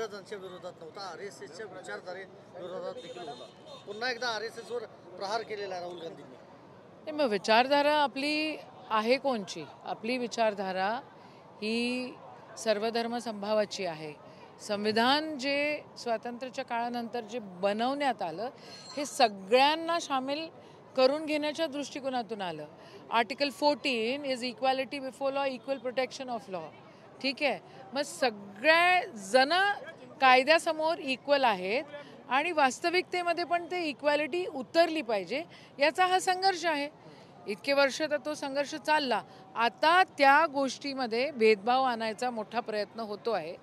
इंग्रजांच्या विरोधात नव्हता, RSSच्या विचारधारे विरोधात देखील होता. पुन्हा एकदा RSS वर प्रहार केलेला राहुल गांधींनी. मग विचारधारा आपली आहे कोणची? आपली विचारधारा ही सर्वधर्म समभावाची आहे. संविधान जे स्वातंत्र्याच्या काळानंतर जे बनवण्यात आलं हे सगळ्यांना सामील करून घेण्याच्या दृष्टिकोनातून आलं. Article 14 is equality before law, equal protection of law. ठीक आहे, मग सगळे जण कायद्यासमोर इक्वल आहेत आणि वास्तविकतेमध्ये पण ते इक्वॅलिटी उतरली पाहिजे, याचा हा संघर्ष आहे. इतके वर्ष तर तो संघर्ष चालला. आता त्या गोष्टीमध्ये भेदभाव आणायचा मोठा प्रयत्न होतो आहे.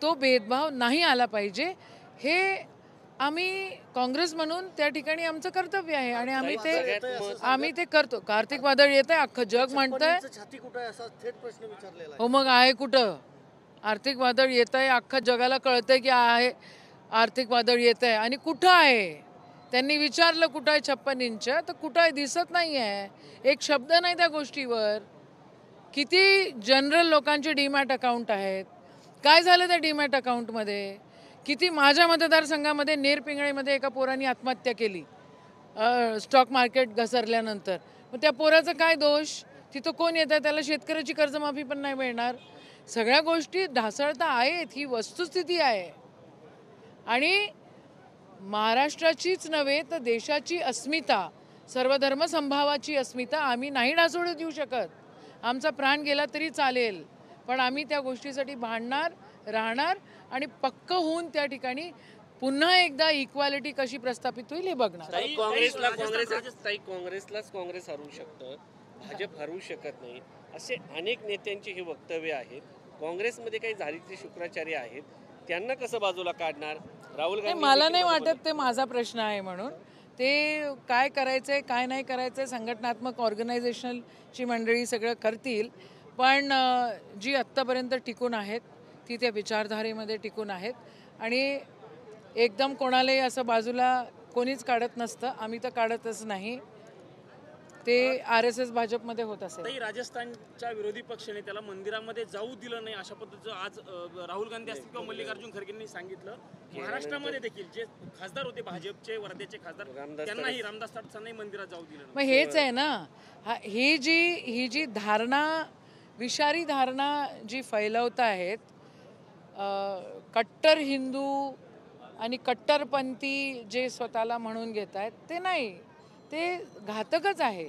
तो भेदभाव नाही आला पाहिजे हे आम्ही काँग्रेस म्हणून त्या ठिकाणी आमचं कर्तव्य आहे आणि आम्ही ते करतो. कार्तिक वादळ येत आहे, अख्खं जग म्हणतंय. हो मग आहे कुठं? आर्थिक वादळ येत आहे, अख्खं जगाला कळतंय की आहे आर्थिक वादळ येत आहे. आणि कुठं आहे? त्यांनी विचारलं कुठं आहे 56 इंच, तर कुठं आहे दिसत नाही आहे. एक शब्द नाही त्या गोष्टीवर. किती जनरल लोकांचे डीमॅट अकाउंट आहेत, काय झालं त्या डीमॅट अकाउंटमध्ये? किती माझ्या मतदारसंघामध्ये नेरपिंगळीमध्ये एका पोराने आत्महत्या केली स्टॉक मार्केट घसरल्यानंतर. मग त्या पोराचा काय दोष? तिथं कोण येतं? त्याला शेतकऱ्याची कर्जमाफी पण नाही मिळणार. सगळ्या गोष्टी ढासळता आहेत, ही वस्तुस्थिती आहे. आणि महाराष्ट्राचीच नव्हे तर देशाची अस्मिता, सर्वधर्म समभावाची अस्मिता आम्ही नाही ढासळू देऊ शकत. आमचा प्राण गेला तरी चालेल, पण आम्ही त्या गोष्टीसाठी भांडणार, राहणार आणि पक्क होऊन त्या ठिकाणी पुन्हा एकदा इक्वालिटी कशी प्रस्थापित होईल हे बघणार. काँग्रेस हरू शकतं, भाजप हरू शकत नाही, असे अनेक नेत्यांचे हे वक्तव्य आहेत. काँग्रेसमध्ये काही झारीचे शुक्राचार्य आहेत, त्यांना कसं बाजूला काढणार? राहुल गांधी मला नाही वाटत ते माझा प्रश्न आहे म्हणून. ते काय करायचंय काय नाही करायचंय संघटनात्मक ऑर्गनायझेशनची मंडळी सगळं करतील. पण जी आत्तापर्यंत टिकून आहेत ती त्या विचारधारेमध्ये टिकून आहेत आणि एकदम कोणालाही असं बाजूला कोणीच काढत नसतं. आम्ही तर काढतच नाही. ते RSS भाजपमध्ये होत असेल. राजस्थानच्या विरोधी पक्षनेत्याला मंदिरामध्ये जाऊ दिलं नाही अशा पद्धतीचं आज राहुल गांधी असतील किंवा मल्लिकार्जुन खरगेंनी सांगितलं. महाराष्ट्रामध्ये देखील जे खासदार होते भाजपचे, वर्ध्याचे खासदार, त्यांनाही रामदास तडसांनाही मंदिरात जाऊ दिलं. मग हेच आहे ना, ही जी धारणा, विषारी धारणा जी फैलवत आहेत कट्टर हिंदू आणि कट्टरपंथी जे स्वतःला म्हणून घेत आहेत, ते नाही, ते घातकच आहे.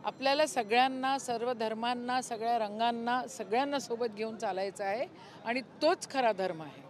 आपल्याला सगळ्यांना, सर्व धर्मांना, सगळ्या रंगांना, सगळ्यांना सोबत घेऊन चालायचं आहे आणि तोच खरा धर्म आहे.